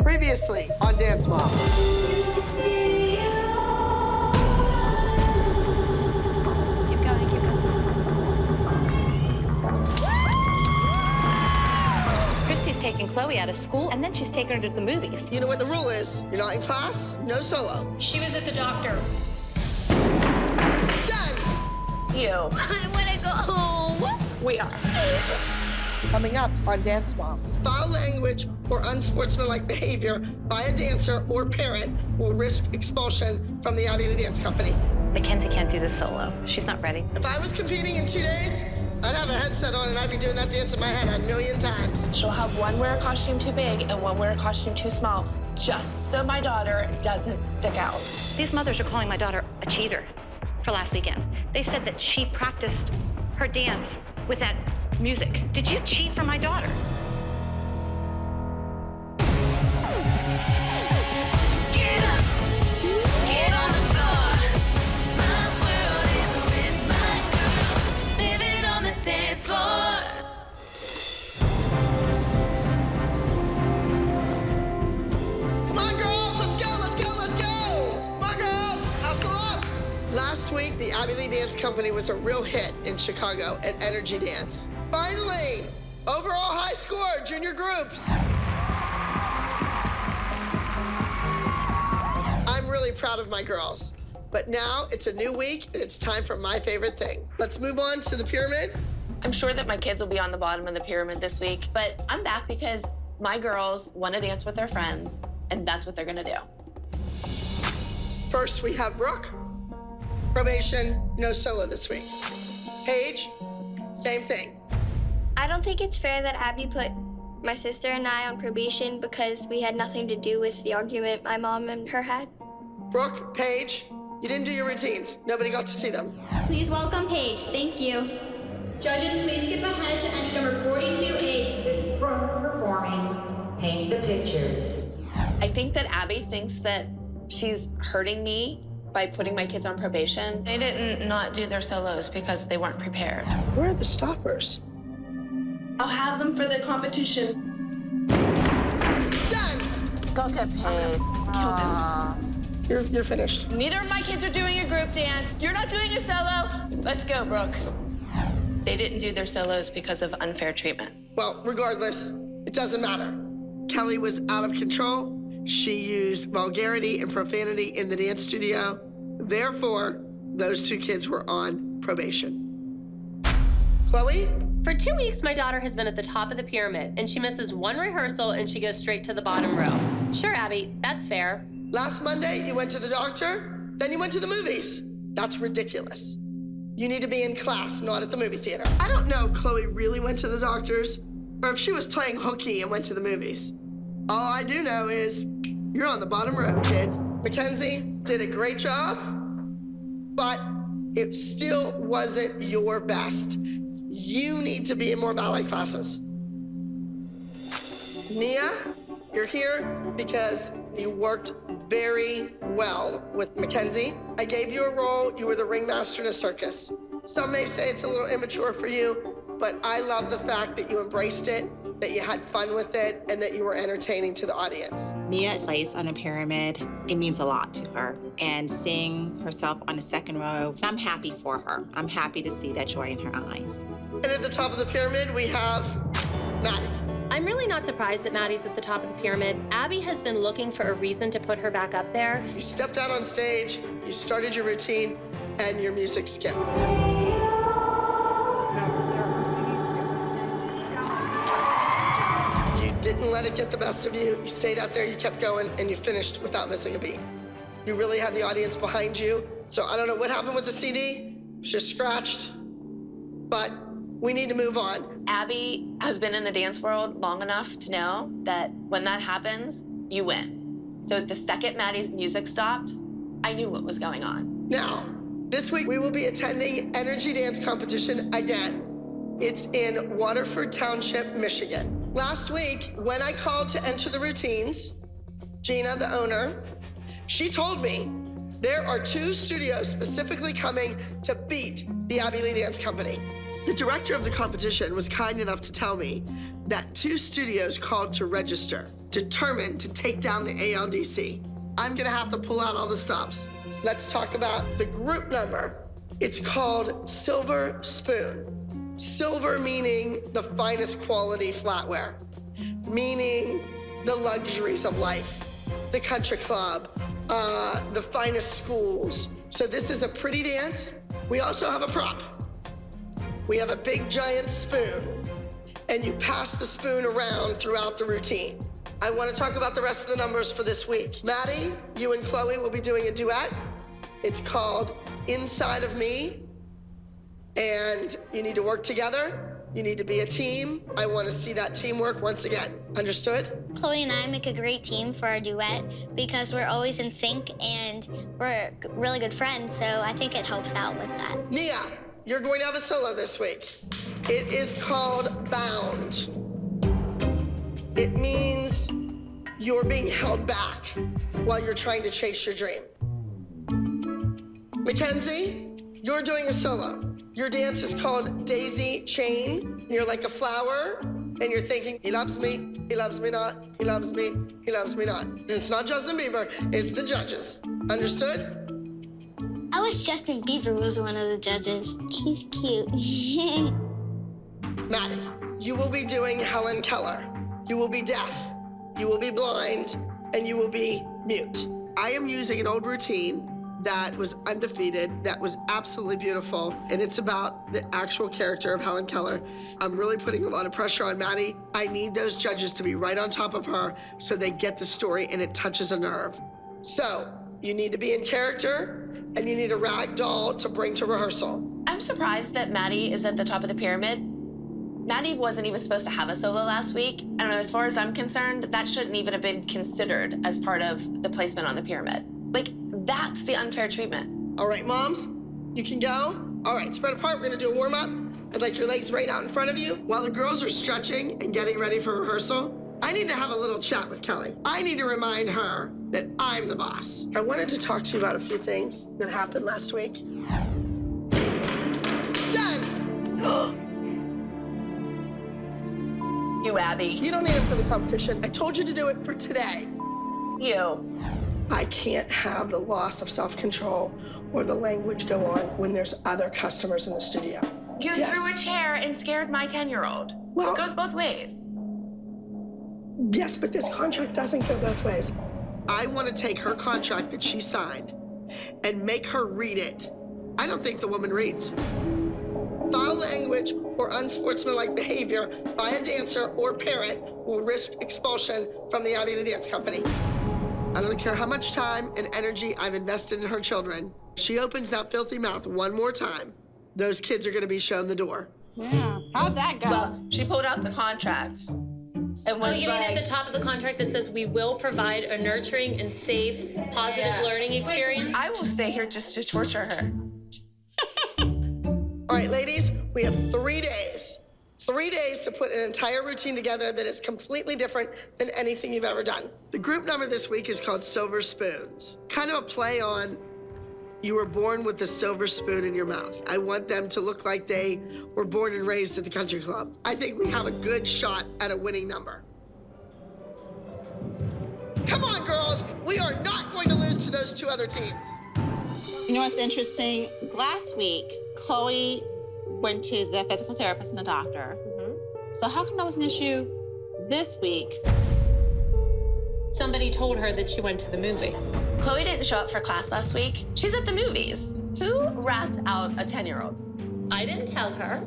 Previously on Dance Moms. Keep going, keep going. Christy's taking Chloe out of school, and then she's taking her to the movies. You know what the rule is. You're not in class, no solo. She was at the doctor. Done! You. I want to go home. We are. Coming up on Dance Moms. Foul language or unsportsmanlike behavior by a dancer or parent will risk expulsion from the Abbey Lee Dance Company. Mackenzie can't do this solo. She's not ready. If I was competing in 2 days, I'd have a headset on and I'd be doing that dance in my head a million times. She'll have one wear a costume too big and one wear a costume too small, just so my daughter doesn't stick out. These mothers are calling my daughter a cheater for last weekend. They said that she practiced her dance with that music. Did you cheat for my daughter? Get up, get on the floor. My world is with my girls, living on the dance floor. Come on, girls, let's go, let's go, let's go! Come on, girls, hustle up! Last week, the Abbey Lee Dance Company was a real hit in Chicago at Energy Dance. Finally, overall high score, junior groups. I'm really proud of my girls. But now it's a new week and it's time for my favorite thing. Let's move on to the pyramid. I'm sure that my kids will be on the bottom of the pyramid this week, but I'm back because my girls want to dance with their friends, and that's what they're gonna do. First, we have Brooke. Probation, no solo this week. Paige, same thing. I don't think it's fair that Abby put my sister and I on probation because we had nothing to do with the argument my mom and her had. Brooke, Paige, you didn't do your routines. Nobody got to see them. Please welcome Paige. Thank you. Judges, please skip ahead to entry number 42A. This is Brooke performing Paint the Pictures. I think that Abby thinks that she's hurting me by putting my kids on probation. They didn't not do their solos because they weren't prepared. Where are the stoppers? I'll have them for the competition. Done! Go get paid. Kill them. You're finished. Neither of my kids are doing a group dance. You're not doing a solo. Let's go, Brooke. They didn't do their solos because of unfair treatment. Well, regardless, it doesn't matter. Kelly was out of control. She used vulgarity and profanity in the dance studio. Therefore, those 2 kids were on probation. Chloe? For 2 weeks, my daughter has been at the top of the pyramid, and she misses one rehearsal and she goes straight to the bottom row. Sure, Abby, that's fair. Last Monday, you went to the doctor, then you went to the movies. That's ridiculous. You need to be in class, not at the movie theater. I don't know if Chloe really went to the doctor's or if she was playing hooky and went to the movies. All I do know is you're on the bottom row, kid. Mackenzie did a great job, but it still wasn't your best. You need to be in more ballet classes. Nia, you're here because you worked very well with Mackenzie. I gave you a role. You were the ringmaster in a circus. Some may say it's a little immature for you, but I love the fact that you embraced it, that you had fun with it, and that you were entertaining to the audience. Mia's place on a pyramid, it means a lot to her. And seeing herself on the second row, I'm happy for her. I'm happy to see that joy in her eyes. And at the top of the pyramid, we have Maddie. I'm really not surprised that Maddie's at the top of the pyramid. Abby has been looking for a reason to put her back up there. You stepped out on stage, you started your routine, and your music skipped. You didn't let it get the best of you. You stayed out there, you kept going, and you finished without missing a beat. You really had the audience behind you. So I don't know what happened with the CD. It's just scratched. But we need to move on. Abby has been in the dance world long enough to know that when that happens, you win. So the second Maddie's music stopped, I knew what was going on. Now, this week we will be attending Energy Dance Competition again. It's in Waterford Township, Michigan. Last week, when I called to enter the routines, Gina, the owner, she told me there are 2 studios specifically coming to beat the Abbey Lee Dance Company. The director of the competition was kind enough to tell me that 2 studios called to register, determined to take down the ALDC. I'm gonna have to pull out all the stops. Let's talk about the group number. It's called Silver Spoon. Silver meaning the finest quality flatware, meaning the luxuries of life, the country club, the finest schools. So this is a pretty dance. We also have a prop. We have a big giant spoon, and you pass the spoon around throughout the routine. I want to talk about the rest of the numbers for this week. Maddie, you and Chloe will be doing a duet. It's called Inside of Me, and you need to work together. You need to be a team. I want to see that teamwork once again. Understood? Chloe and I make a great team for our duet because we're always in sync and we're really good friends, so I think it helps out with that. Nia, you're going to have a solo this week. It is called Bound. It means you're being held back while you're trying to chase your dream. Mackenzie, you're doing a solo. Your dance is called Daisy Chain. You're like a flower, and you're thinking, he loves me, he loves me not, he loves me, he loves me not. And it's not Justin Bieber, it's the judges. Understood? I wish Justin Bieber was one of the judges. He's cute. Maddie, you will be doing Helen Keller. You will be deaf, you will be blind, and you will be mute. I am using an old routine that was undefeated, that was absolutely beautiful, and it's about the actual character of Helen Keller. I'm really putting a lot of pressure on Maddie. I need those judges to be right on top of her so they get the story and it touches a nerve. So, you need to be in character, and you need a rag doll to bring to rehearsal. I'm surprised that Maddie is at the top of the pyramid. Maddie wasn't even supposed to have a solo last week. I don't know, as far as I'm concerned, that shouldn't even have been considered as part of the placement on the pyramid. Like, that's the unfair treatment. All right, moms, you can go. All right, spread apart, we're gonna do a warm-up. I'd like your legs right out in front of you. While the girls are stretching and getting ready for rehearsal, I need to have a little chat with Kelly. I need to remind her that I'm the boss. I wanted to talk to you about a few things that happened last week. Done. You, Abby. You don't need it for the competition. I told you to do it for today. You. I can't have the loss of self-control or the language go on when there's other customers in the studio. You threw a chair and scared my 10-year-old. Well- It goes both ways. Yes, but this contract doesn't go both ways. I want to take her contract that she signed and make her read it. I don't think the woman reads. Foul language or unsportsmanlike behavior by a dancer or parent will risk expulsion from the Abbey the Dance Company. I don't care how much time and energy I've invested in her children. If she opens that filthy mouth one more time, those kids are going to be shown the door. Yeah, how'd that go? Well, she pulled out the contract and was Oh, you mean like, at the top of the contract that says we will provide a nurturing and safe, positive learning experience? I will stay here just to torture her. All right, ladies, we have 3 days. 3 days to put an entire routine together that is completely different than anything you've ever done. The group number this week is called Silver Spoons. Kind of a play on you were born with a silver spoon in your mouth. I want them to look like they were born and raised at the country club. I think we have a good shot at a winning number. Come on, girls. We are not going to lose to those 2 other teams. You know what's interesting? Last week, Chloe went to the physical therapist and the doctor. So how come that was an issue this week? Somebody told her that she went to the movie. Chloe didn't show up for class last week. She's at the movies. Who rats out a 10-year-old? I didn't tell her.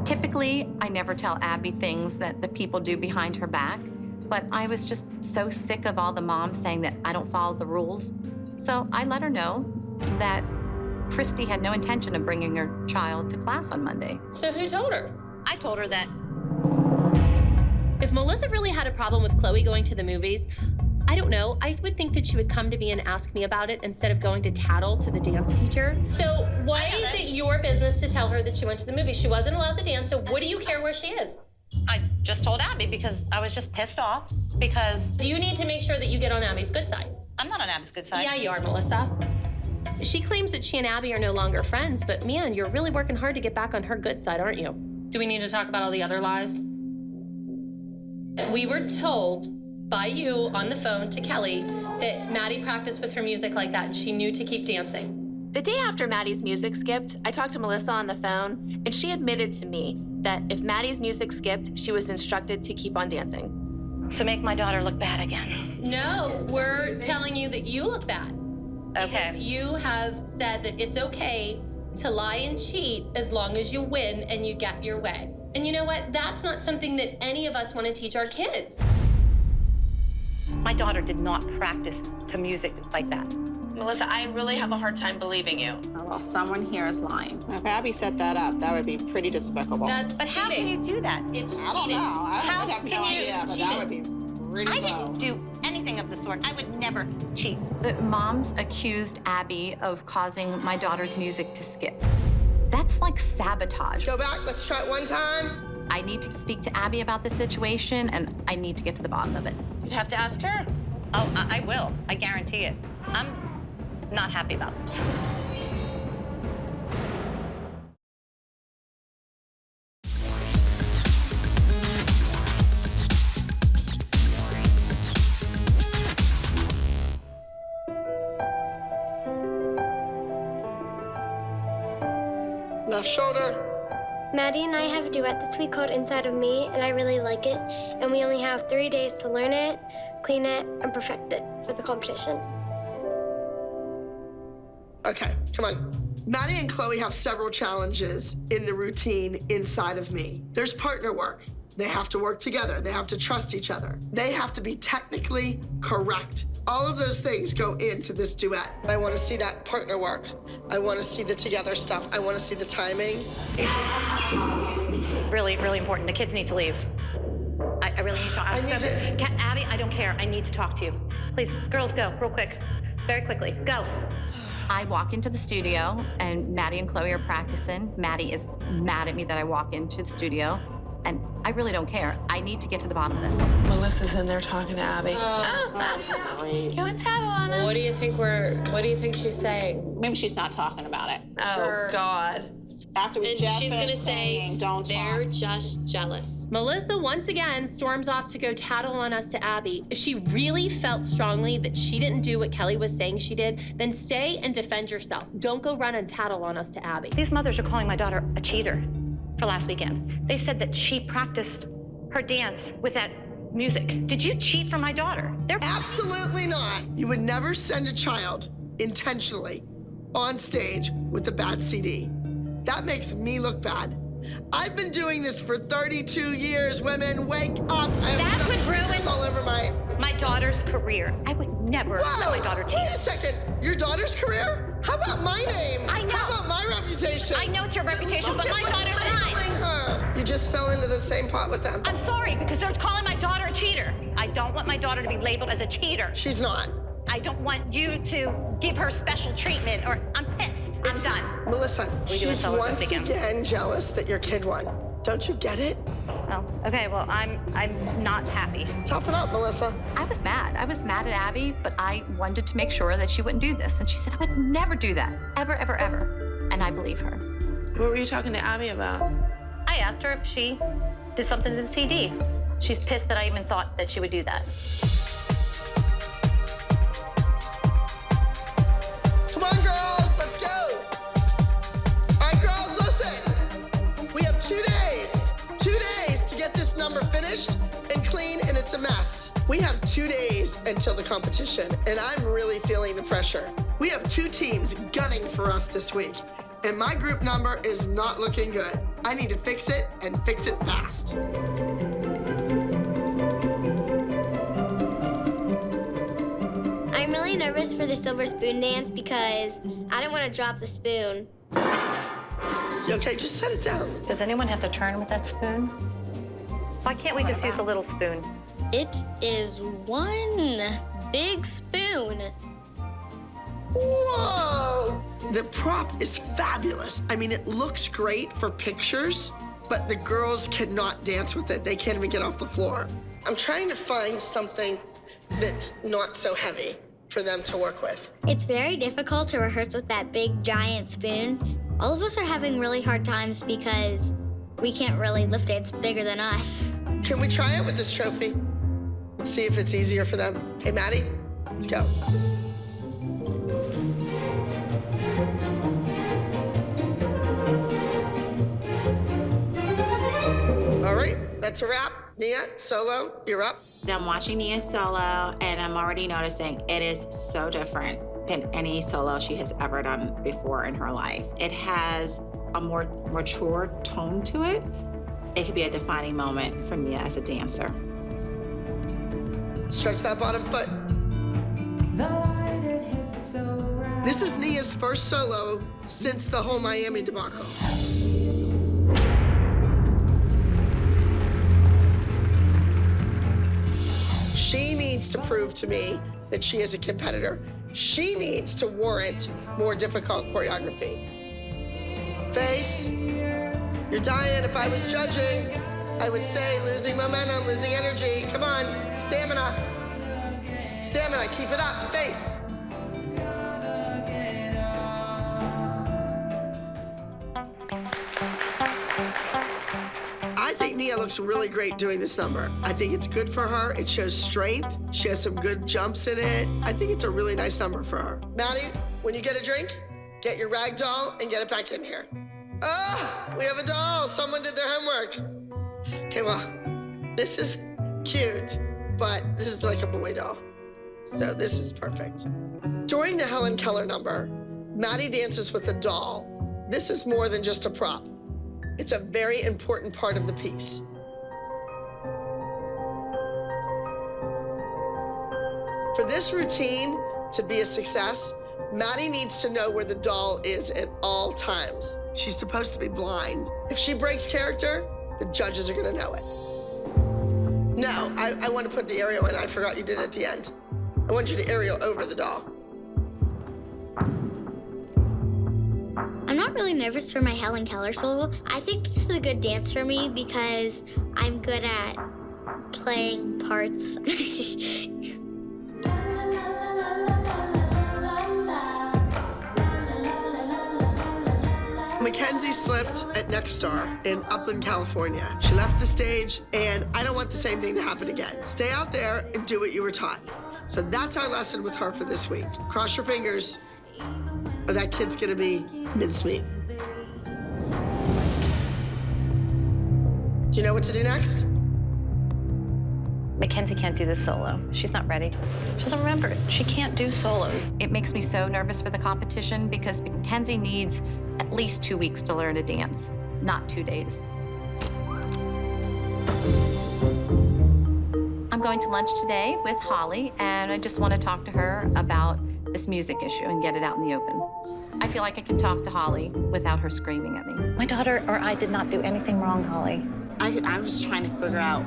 Typically, I never tell Abby things that the people do behind her back, but I was just so sick of all the moms saying that I don't follow the rules. So I let her know that Christy had no intention of bringing her child to class on Monday. So who told her? I told her that If Melissa really had a problem with Chloe going to the movies, I don't know, I would think that she would come to me and ask me about it instead of going to tattle to the dance teacher. So why is it your business to tell her that she went to the movies? She wasn't allowed to dance, so what do you care where she is? I just told Abby because I was just pissed off because You need to make sure that you get on Abby's good side. I'm not on Abby's good side. Yeah, you are, Melissa. She claims that she and Abby are no longer friends, but man, you're really working hard to get back on her good side, aren't you? Do we need to talk about all the other lies? We were told by you on the phone to Kelly that Maddie practiced with her music like that and she knew to keep dancing. The day after Maddie's music skipped, I talked to Melissa on the phone, and she admitted to me that if Maddie's music skipped, she was instructed to keep on dancing. So make my daughter look bad again. No, we're telling you that you look bad. Okay. Because you have said that it's okay to lie and cheat as long as you win and you get your way. And you know what? That's not something that any of us want to teach our kids. My daughter did not practice to music like that. Melissa, I really have a hard time believing you. Oh, well, someone here is lying. If Abby set that up, that would be pretty despicable. That's But cheating. how can you do that? It's I don't know. cheating. I would have no idea, but that would be pretty I low. didn't do anything of the sort. I would never cheat. The moms accused Abby of causing my daughter's music to skip. That's like sabotage. Go back, let's try it one time. I need to speak to Abby about the situation, and I need to get to the bottom of it. You'd have to ask her. Oh, I will. I guarantee it. I'm not happy about this. Left shoulder. Maddie and I have a duet this week called Inside of Me, and I really like it. And we only have 3 days to learn it, clean it, and perfect it for the competition. Okay, come on. Maddie and Chloe have several challenges in the routine Inside of Me. There's partner work. They have to work together. They have to trust each other. They have to be technically correct. All of those things go into this duet. I want to see that partner work. I want to see the together stuff. I want to see the timing. Really, really important. The kids need to leave. I really need to talk. Abby, I don't care. I need to talk to you. Please, girls, go real quick. Very quickly. Go. I walk into the studio, and Maddie and Chloe are practicing. Maddie is mad at me that I walk into the studio, and I really don't care. I need to get to the bottom of this. Melissa's in there talking to Abby. Go and tattle on us. What do you think she's saying? Maybe she's not talking about it. Oh, God. After we And just she's finished gonna say, saying, don't they're talk. just jealous. Melissa once again storms off to go tattle on us to Abby. If she really felt strongly that she didn't do what Kelly was saying she did, then stay and defend yourself. Don't go run and tattle on us to Abby. These mothers are calling my daughter a cheater for last weekend. They said that she practiced her dance with that music. Did you cheat for my daughter? Absolutely not. You would never send a child intentionally on stage with a bad CD. That makes me look bad. I've been doing this for 32 years. Women, wake up. I have That would stickers ruin all over my daughter's career. I would never let my daughter cheat. Wait a second. Your daughter's career? How about my name? I know. How about my reputation? I know it's your reputation, Look but at my what's daughter's labeling her. You just fell into the same pot with them. I'm sorry, because they're calling my daughter a cheater. I don't want my daughter to be labeled as a cheater. She's not. I don't want you to give her special treatment, or I'm pissed. I'm done. Melissa, We do she's this all over once again. again jealous that your kid won. Don't you get it? Oh, okay, well, I'm not happy. Toughen up, Melissa. I was mad. I was mad at Abby, but I wanted to make sure that she wouldn't do this. And she said, I would never do that. Ever, ever, ever. And I believe her. What were you talking to Abby about? I asked her if she did something to the CD. She's pissed that I even thought that she would do that. Come on, girls, let's go. All right, girls, listen. We have 2 days. 2 days to get this number finished and clean, and it's a mess. We have 2 days until the competition, and I'm really feeling the pressure. We have 2 teams gunning for us this week, and my group number is not looking good. I need to fix it, and fix it fast. I'm really nervous for the silver spoon dance because I didn't want to drop the spoon. Okay, just set it down. Does anyone have to turn with that spoon? Why can't we just use a little spoon? It is one big spoon. Whoa! The prop is fabulous. I mean, it looks great for pictures, but the girls cannot dance with it. They can't even get off the floor. I'm trying to find something that's not so heavy for them to work with. It's very difficult to rehearse with that big giant spoon. All of us are having really hard times because we can't really lift it. It's bigger than us. Can we try it with this trophy? See if it's easier for them. Okay, Maddie, let's go. All right, that's a wrap. Nia, solo, you're up. I'm watching Nia solo, and I'm already noticing it is so different than any solo she has ever done before in her life. It has a more mature tone to it. It could be a defining moment for Nia as a dancer. Stretch that bottom foot. This is Nia's first solo since the whole Miami debacle. She needs to prove to me that she is a competitor. She needs to warrant more difficult choreography. Face, you're dying. If I was judging, I would say losing momentum, losing energy. Come on, stamina. Stamina, keep it up, face. I think Nia looks really great doing this number. I think it's good for her. It shows strength. She has some good jumps in it. I think it's a really nice number for her. Maddie, when you get a drink, get your rag doll and get it back in here. Oh, we have a doll. Someone did their homework. Okay, well, this is cute, but this is like a boy doll. So this is perfect. During the Helen Keller number, Maddie dances with a doll. This is more than just a prop. It's a very important part of the piece. For this routine to be a success, Maddie needs to know where the doll is at all times. She's supposed to be blind. If she breaks character, the judges are gonna know it. No, I want to put the aerial in. I forgot you did it at the end. I want you to aerial over the doll. I'm not really nervous for my Helen Keller solo. I think this is a good dance for me because I'm good at playing parts. Mackenzie slipped at Next Star in Upland, California. She left the stage, and I don't want the same thing to happen again. Stay out there and do what you were taught. So that's our lesson with her for this week. Cross your fingers, or that kid's gonna be mincemeat. Do you know what to do next? Mackenzie can't do this solo. She's not ready. She doesn't remember it. She can't do solos. It makes me so nervous for the competition because Mackenzie needs at least 2 weeks to learn to dance, not 2 days. I'm going to lunch today with Holly, and I just want to talk to her about this music issue and get it out in the open. I feel like I can talk to Holly without her screaming at me. My daughter or I did not do anything wrong, Holly. I'm just trying to figure out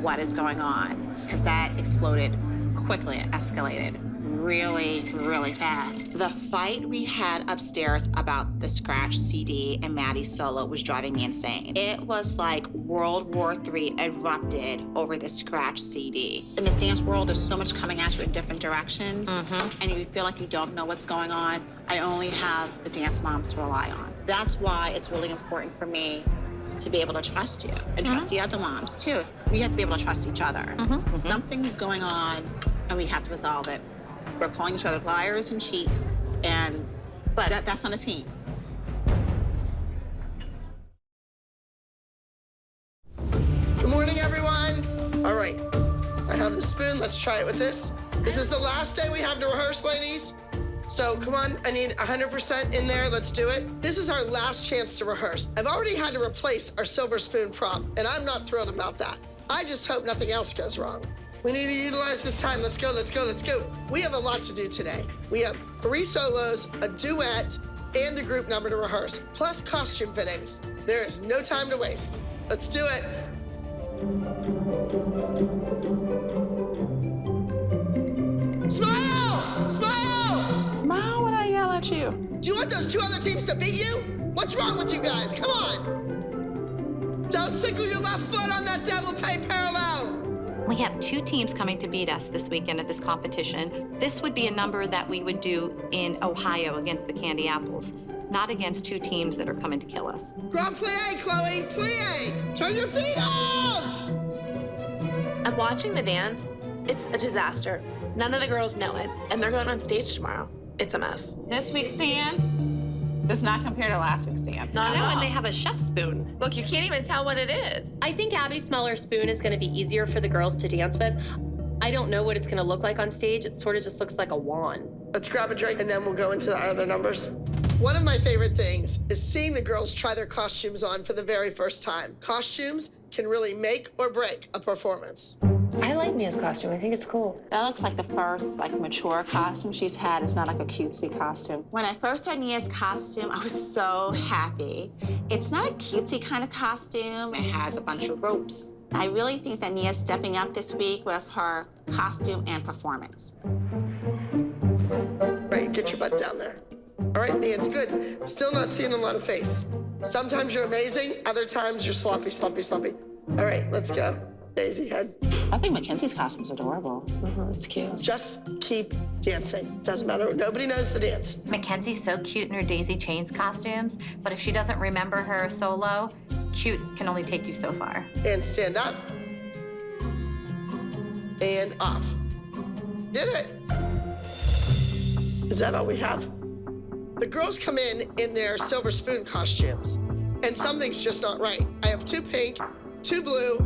what is going on, because that exploded quickly. It escalated really, really fast. The fight we had upstairs about the scratch CD and Maddie's solo was driving me insane. It was like World War III erupted over the scratch CD. In this dance world, there's so much coming at you in different directions, and you feel like you don't know what's going on. I only have the dance moms to rely on. That's why it's really important for me to be able to trust you and trust the other moms too. We have to be able to trust each other. Something's going on and we have to resolve it. We're calling each other liars and cheats, and that's on a team. Good morning, everyone. All right, I have the spoon. Let's try it with this. This is the last day we have to rehearse, ladies. So come on, I need 100% in there. Let's do it. This is our last chance to rehearse. I've already had to replace our silver spoon prop, and I'm not thrilled about that. I just hope nothing else goes wrong. We need to utilize this time. Let's go, let's go, let's go. We have a lot to do today. We have 3 solos, a duet, and the group number to rehearse, plus costume fittings. There is no time to waste. Let's do it. Smile! Smile! Smile when I yell at you. Do you want those 2 other teams to beat you? What's wrong with you guys? Come on. Don't sickle your left foot on that devil pay parallel. We have 2 teams coming to beat us this weekend at this competition. This would be a number that we would do in Ohio against the Candy Apples, not against 2 teams that are coming to kill us. Grand plie, Chloe, plie. Turn your feet out. I'm watching the dance. It's a disaster. None of the girls know it, and they're going on stage tomorrow. It's a mess. This week's dance does not compare to last week's dance. Not at No, all. and they have a chef spoon. Look, you can't even tell what it is. I think Abby Smeller spoon is going to be easier for the girls to dance with. I don't know what it's going to look like on stage. It sort of just looks like a wand. Let's grab a drink and then we'll go into the other numbers. One of my favorite things is seeing the girls try their costumes on for the very first time. Costumes can really make or break a performance. I like Mia's costume. I think it's cool. That looks like the first mature costume she's had. It's not like a cutesy costume. When I first saw Nia's costume, I was so happy. It's not a cutesy kind of costume. It has a bunch of ropes. I really think that Nia's stepping up this week with her costume and performance. Right, get your butt down there. All right, Nia, it's good. Still not seeing a lot of face. Sometimes you're amazing, other times you're sloppy, sloppy, sloppy. All right, let's go. Daisy head. I think Mackenzie's costume is adorable. It's cute. Just keep dancing. Doesn't matter, nobody knows the dance. Mackenzie's so cute in her Daisy Chains costumes, but if she doesn't remember her solo, cute can only take you so far. And stand up. And off. Did it. Is that all we have? The girls come in their silver spoon costumes, and something's just not right. I have 2 pink, 2 blue,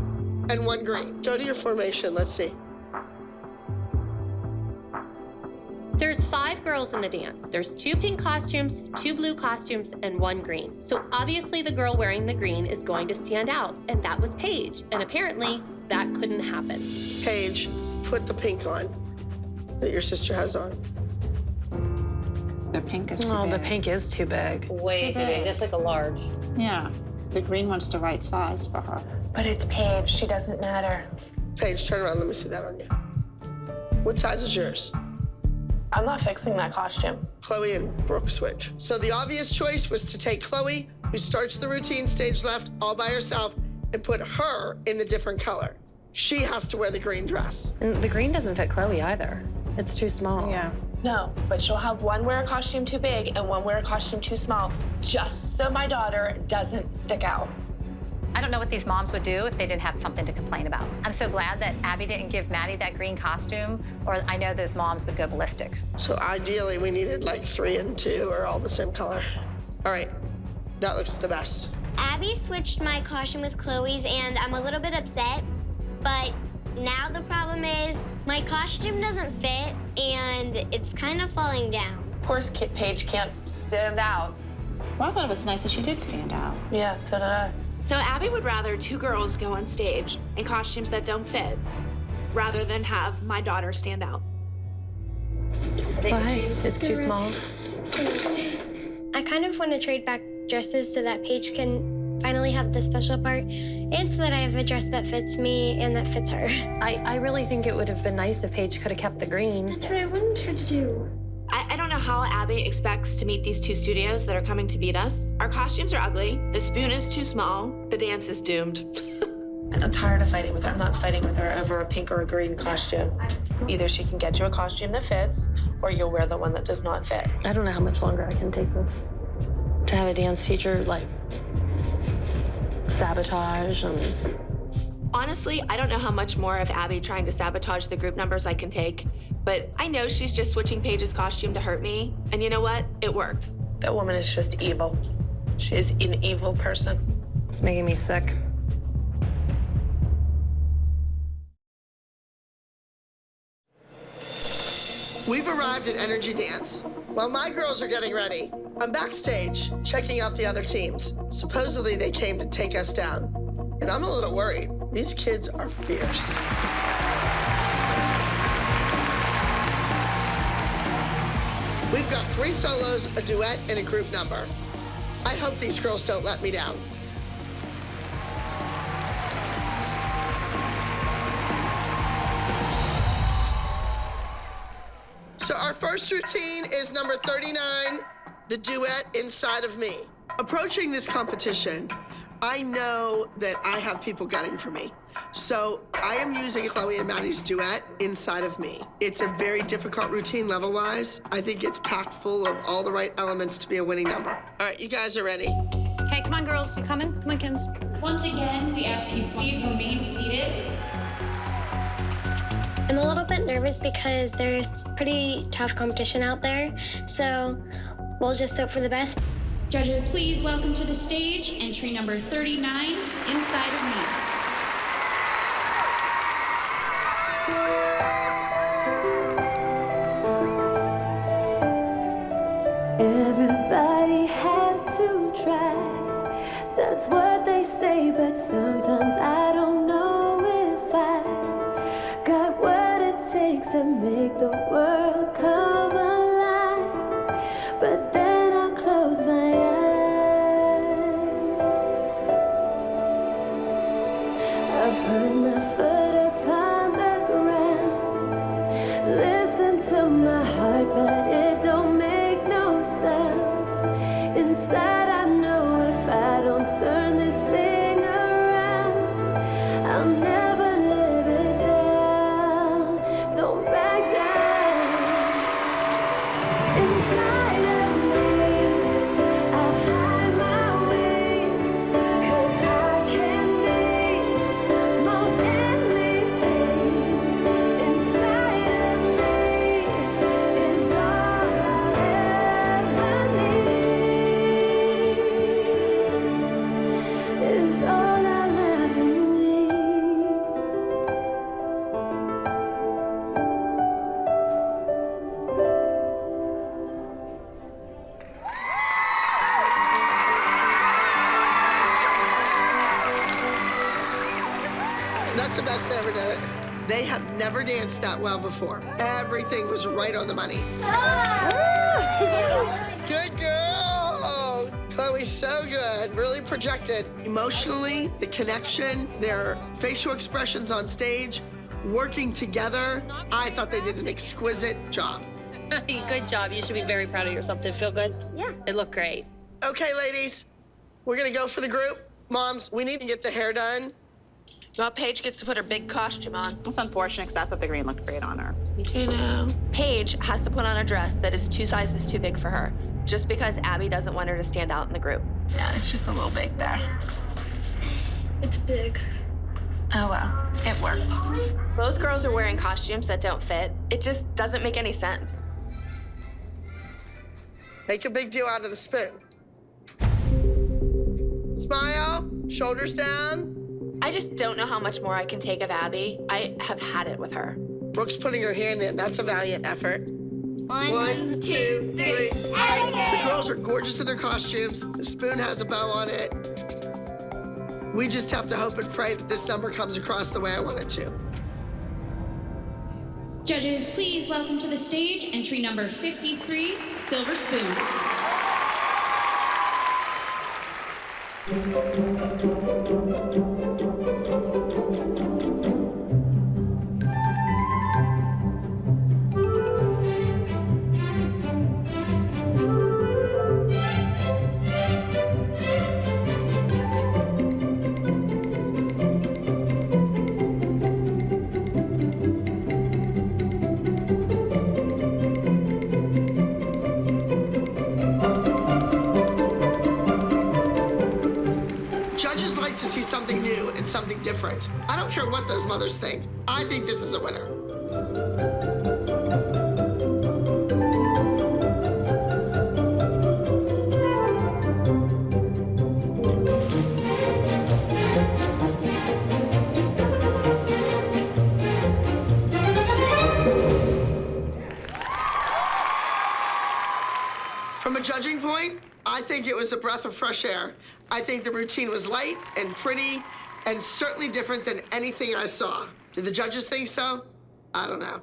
and 1 green. Go to your formation, let's see. There's 5 girls in the dance. There's 2 pink costumes, 2 blue costumes, and 1 green. So obviously the girl wearing the green is going to stand out, and that was Paige. And apparently that couldn't happen. Paige, put the pink on that your sister has on. The pink is too Oh, big. the pink is too big. Way too big. That's like a large. Yeah. The green one's the right size for her. But it's Paige. She doesn't matter. Paige, turn around, let me see that on you. What size is yours? I'm not fixing that costume. Chloe and Brooke switch. So the obvious choice was to take Chloe, who starts the routine stage left all by herself, and put her in the different color. She has to wear the green dress. And the green doesn't fit Chloe either. It's too small. Yeah. No, but she'll have one wear a costume too big and one wear a costume too small, just so my daughter doesn't stick out. I don't know what these moms would do if they didn't have something to complain about. I'm so glad that Abby didn't give Maddie that green costume, or I know those moms would go ballistic. So ideally, we needed like 3 and 2 or all the same color. All right, that looks the best. Abby switched my costume with Chloe's, and I'm a little bit upset. But now the problem is my costume doesn't fit, and it's kind of falling down. Of course, Paige can't stand out. Well, I thought it was nice that she did stand out. Yeah, so did I. So Abby would rather 2 girls go on stage in costumes that don't fit, rather than have my daughter stand out. Why? It's too small. I kind of want to trade back dresses so that Paige can finally have the special part, and so that I have a dress that fits me and that fits her. I really think it would have been nice if Paige could have kept the green. That's what I wanted her to do. I don't know how Abby expects to meet these 2 studios that are coming to beat us. Our costumes are ugly, the spoon is too small, the dance is doomed. And I'm tired of fighting with her. I'm not fighting with her over a pink or a green costume. Either she can get you a costume that fits, or you'll wear the one that does not fit. I don't know how much longer I can take this. To have a dance teacher, like, sabotage and... Honestly, I don't know how much more of Abby trying to sabotage the group numbers I can take, but I know she's just switching Paige's costume to hurt me, and you know what? It worked. That woman is just evil. She is an evil person. It's making me sick. We've arrived at Energy Dance. While my girls are getting ready, I'm backstage checking out the other teams. Supposedly they came to take us down, and I'm a little worried. These kids are fierce. We've got 3 solos, a duet, and a group number. I hope these girls don't let me down. So our first routine is number 39, the duet Inside of Me. Approaching this competition, I know that I have people gunning for me. So I am using Chloe and Maddie's duet, Inside of Me. It's a very difficult routine level-wise. I think it's packed full of all the right elements to be a winning number. All right, you guys are ready. Okay, come on, girls. You coming? Come on, kids. Once again, we ask that you please remain seated. I'm a little bit nervous because there's pretty tough competition out there, so we'll just hope for the best. Judges, please welcome to the stage entry number 39, Inside of Me. Everybody has to try, that's what they say, but sometimes I don't know if I got what it takes to make the world come alive. But then I close my eyes, I put my foot upon the ground, listen to my heart, but it don't make no sound. Inside I know if I don't turn this thing around, I'll never live it down. Don't back down. Inside of me, I find my wings, 'cause I can be most anything. Inside of me is all I'll ever need, is all I'll ever need. That's the best they ever did it. They have never danced that well before. Everything was right on the money. Good girl. Chloe's so good. Really projected. Emotionally, the connection, their facial expressions on stage, working together. I thought they did an exquisite job. Good job. You should be very proud of yourself. Did it feel good? Yeah. It looked great. Okay, ladies, we're gonna go for the group. Moms, we need to get the hair done. Well, Paige gets to put her big costume on. It's unfortunate because I thought the green looked great on her. You know. Paige has to put on a dress that is 2 sizes too big for her, just because Abby doesn't want her to stand out in the group. Yeah, it's just a little big there. It's big. Oh well, it worked. Both girls are wearing costumes that don't fit. It just doesn't make any sense. Make a big deal out of the spoon. Smile, shoulders down. I just don't know how much more I can take of Abby. I have had it with her. Brooke's putting her hand in. That's a valiant effort. One, two, three. The girls are gorgeous in their costumes. The spoon has a bow on it. We just have to hope and pray that this number comes across the way I want it to. Judges, please welcome to the stage entry number 53, Silver Spoons. Judges like to see something new and something different. I don't care what those mothers think. I think this is a winner. From a judging point, I think it was a breath of fresh air. I think the routine was light and pretty and certainly different than anything I saw. Did the judges think so? I don't know.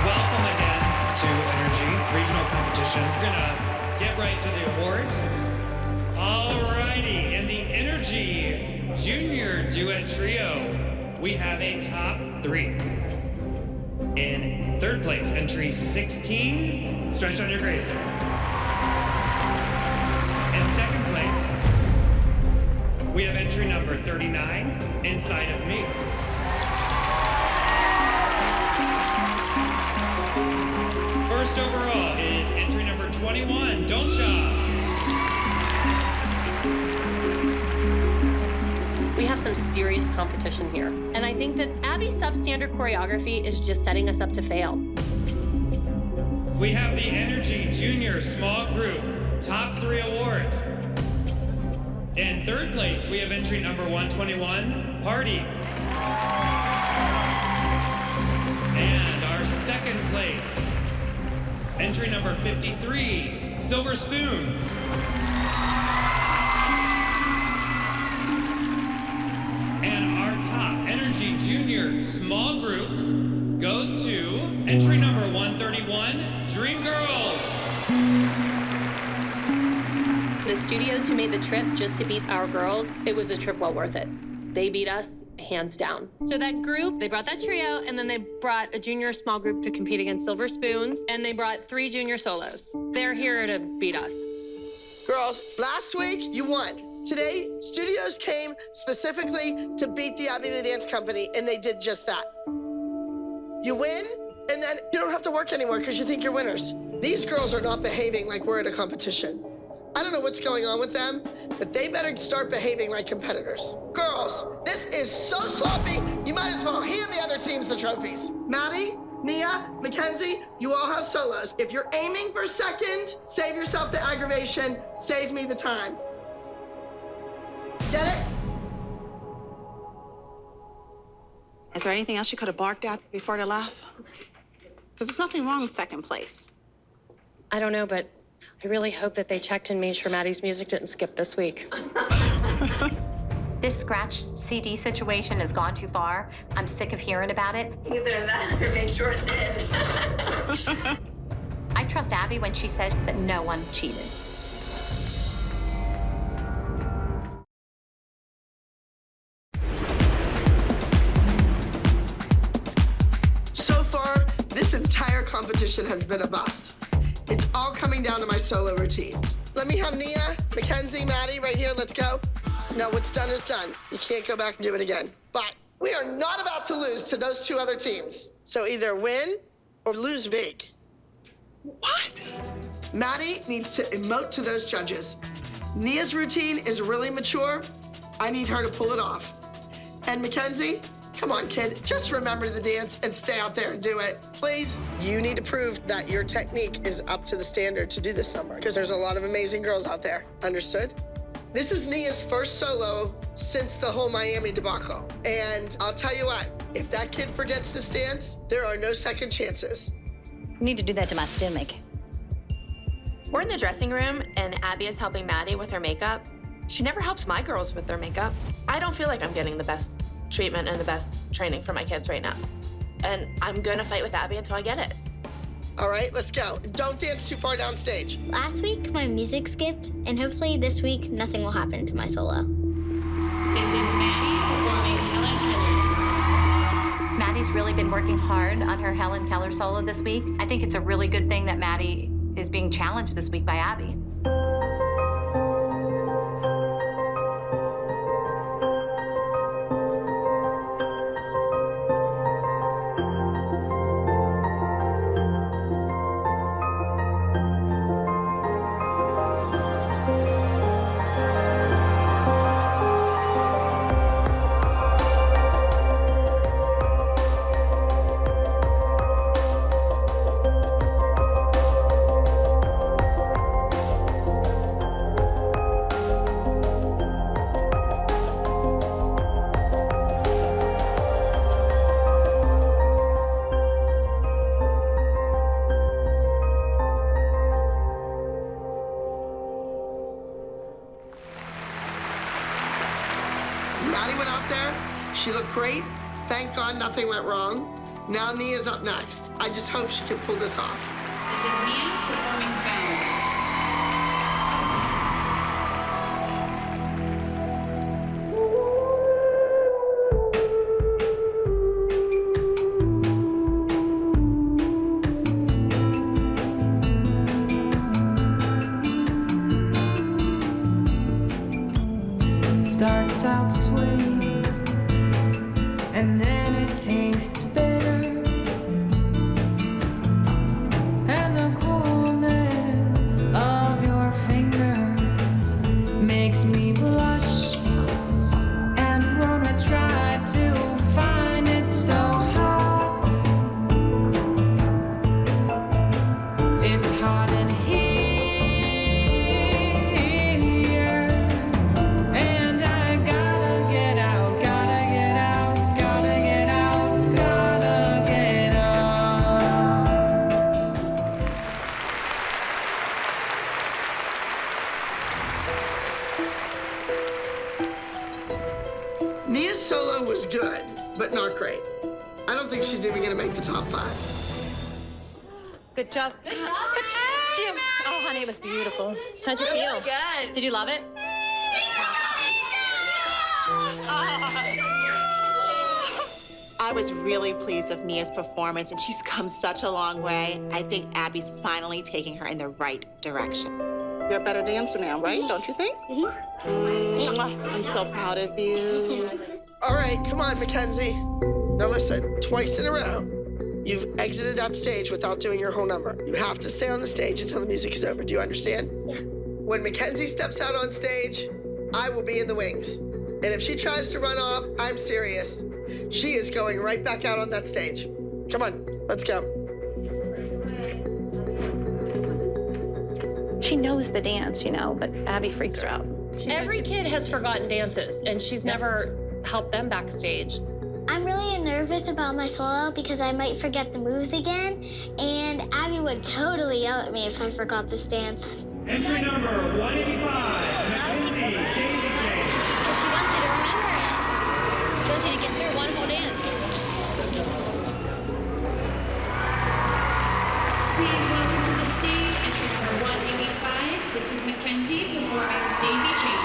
Welcome again to Energy Regional Competition. We're gonna get right to the awards. Alrighty, in the Energy Junior Duet Trio, we have a top 3. In 3rd place, entry 16, Stretch on Your Grace. In 2nd place, we have entry number 39, Inside of Me. First overall is entry number 21, Doncha. We have some serious competition here. And I think that Abby's substandard choreography is just setting us up to fail. We have the Energy Junior Small Group Top 3 Awards. In third place, we have entry number 121, Party. And our second place, entry number 53, Silver Spoons. And our top Energy Junior Small Group goes to entry number 131, Dream Girls. The studios who made the trip just to beat our girls, it was a trip well worth it. They beat us hands down. So that group, they brought that trio, and then they brought a junior small group to compete against Silver Spoons, and they brought 3 junior solos. They're here to beat us. Girls, last week you won. Today, studios came specifically to beat the Abby the Dance Company, and they did just that. You win, and then you don't have to work anymore because you think you're winners. These girls are not behaving like we're at a competition. I don't know what's going on with them, but they better start behaving like competitors. Girls, this is so sloppy, you might as well hand the other teams the trophies. Maddie, Nia, Mackenzie, you all have solos. If you're aiming for second, save yourself the aggravation, save me the time. Get it? Is there anything else you could have barked at before they left? Because there's nothing wrong with second place. I don't know, but I really hope that they checked and made sure Maddie's music didn't skip this week. This scratch CD situation has gone too far. I'm sick of hearing about it. Either that or make sure it did. I trust Abby when she says that no one cheated. So far, this entire competition has been a bust. It's all coming down to my solo routines. Let me have Nia, Mackenzie, Maddie right here, let's go. No, what's done is done. You can't go back and do it again. But we are not about to lose to those 2 other teams. So either win or lose big. What? Maddie needs to emote to those judges. Nia's routine is really mature. I need her to pull it off. And Mackenzie, come on, kid, just remember the dance and stay out there and do it, please. You need to prove that your technique is up to the standard to do this number, because there's a lot of amazing girls out there. Understood? This is Nia's first solo since the whole Miami debacle. And I'll tell you what, if that kid forgets this dance, there are no second chances. You need to do that to my stomach. We're in the dressing room, and Abby is helping Maddie with her makeup. She never helps my girls with their makeup. I don't feel like I'm getting the best treatment and the best training for my kids right now. And I'm gonna fight with Abby until I get it. All right, let's go. Don't dance too far down stage. Last week, my music skipped, and hopefully this week, nothing will happen to my solo. This is Maddie performing Helen Keller. Maddie's really been working hard on her Helen Keller solo this week. I think it's a really good thing that Maddie is being challenged this week by Abby. Maddie went out there. She looked great. Thank God nothing went wrong. Now Nia's up next. I just hope she can pull this off. This is Nia performing Bound. Starts out sweet, and then it tastes bitter, and the coolness even gonna make the top 5. Good job. Good job. Jim. Oh, honey, it was beautiful. How'd you feel? Good. Did you love it? I was really pleased with Nia's performance, and she's come such a long way. I think Abby's finally taking her in the right direction. You're a better dancer now, right? Don't you think? I'm so proud of you. All right, come on, Mackenzie. Now listen, twice in a row, you've exited that stage without doing your whole number. You have to stay on the stage until the music is over. Do you understand? Yeah. When Mackenzie steps out on stage, I will be in the wings. And if she tries to run off, I'm serious. She is going right back out on that stage. Come on, let's go. She knows the dance, you know, but Abby freaks her out. Every kid has forgotten dances, and she's never helped them backstage. I'm really nervous about my solo because I might forget the moves again, and Abby would totally yell at me if I forgot this dance. Entry number 185, Mackenzie Daisy Chain. Because she wants you to remember it. She wants you to get through one whole dance. Please welcome to the stage entry number 185. This is Mackenzie performing Daisy Chain.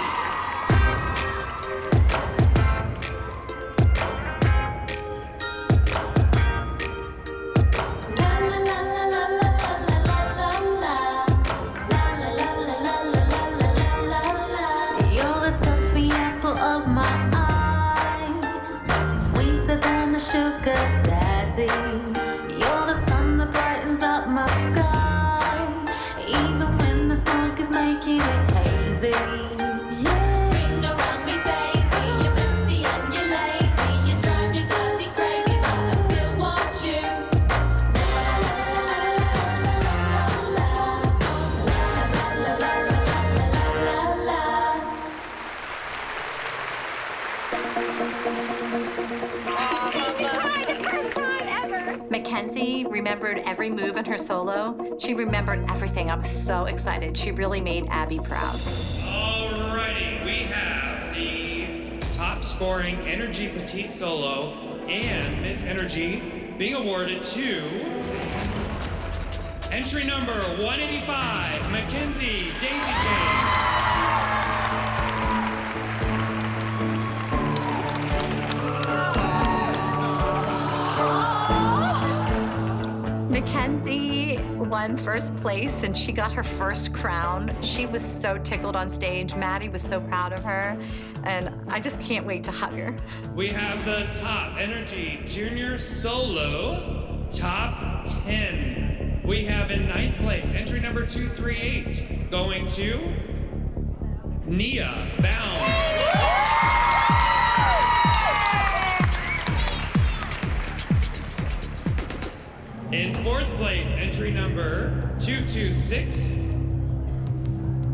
You're the toffee apple of my eye, sweeter than a sugar daddy. You're the sun that brightens up my sky, even when the smoke is making it hazy. Yeah. Ring around me, Daisy. You're messy and you're lazy. You drive me bloody crazy, but I still want you. Mackenzie remembered every move in her solo. She remembered everything. I was so excited. She really made Abby proud. Alrighty, we have the top scoring Energy Petite Solo and Miss Energy being awarded to entry number 185, Mackenzie Daisy Chains. Mackenzie won first place and she got her first crown. She was so tickled on stage. Maddie was so proud of her, and I just can't wait to hug her. We have the top Energy Junior Solo, top 10. We have in 9th place, entry number 238, going to Nia Bound. In 4th place, entry number 226,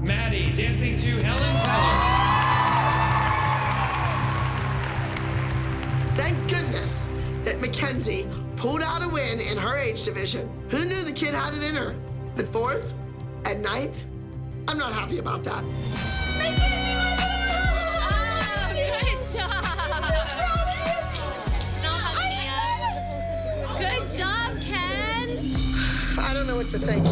Maddie dancing to Helen Keller. Thank goodness that Mackenzie pulled out a win in her age division. Who knew the kid had it in her? But 4th and 9th, I'm not happy about that. Good job. Now hug Nia. Good job, Ken. I don't know what to think.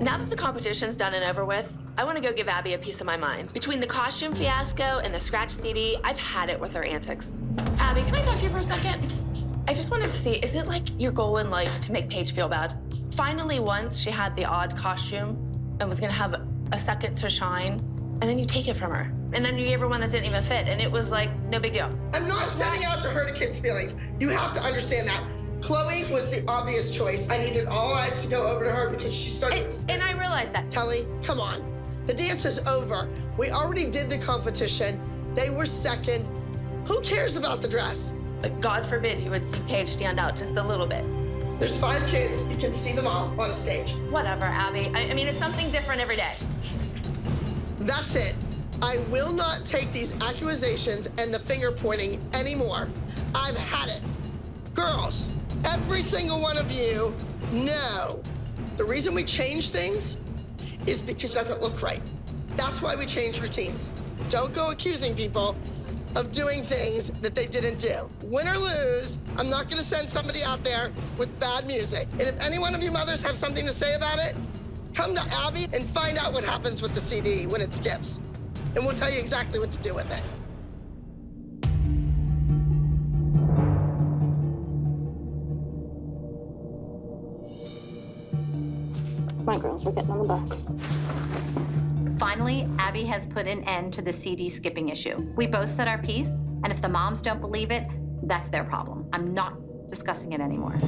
Now that the competition's done and over with, I want to go give Abby a piece of my mind. Between the costume fiasco and the scratch CD, I've had it with her antics. Abby, can I talk to you for a second? I just wanted to see, is it like your goal in life to make Paige feel bad? Finally, once she had the odd costume and was gonna have a second to shine, and then you take it from her. And then you gave her one that didn't even fit, and it was like, no big deal. I'm not setting out to hurt a kid's feelings. You have to understand that. Chloe was the obvious choice. I needed all eyes to go over to her because she started. And I realized that. Kelly, come on. The dance is over. We already did the competition. They were second. Who cares about the dress? But God forbid he would see Paige stand out just a little bit. There's 5 kids. You can see them all on a stage. Whatever, Abby. I mean, it's something different every day. That's it. I will not take these accusations and the finger pointing anymore. I've had it. Girls, every single one of you know the reason we change things is because it doesn't look right. That's why we change routines. Don't go accusing people of doing things that they didn't do. Win or lose, I'm not gonna send somebody out there with bad music. And if any one of you mothers have something to say about it, come to Abby and find out what happens with the CD when it skips. And we'll tell you exactly what to do with it. My girls, we're getting on the bus. Finally, Abby has put an end to the CD skipping issue. We both said our piece, and if the moms don't believe it, that's their problem. I'm not discussing it anymore.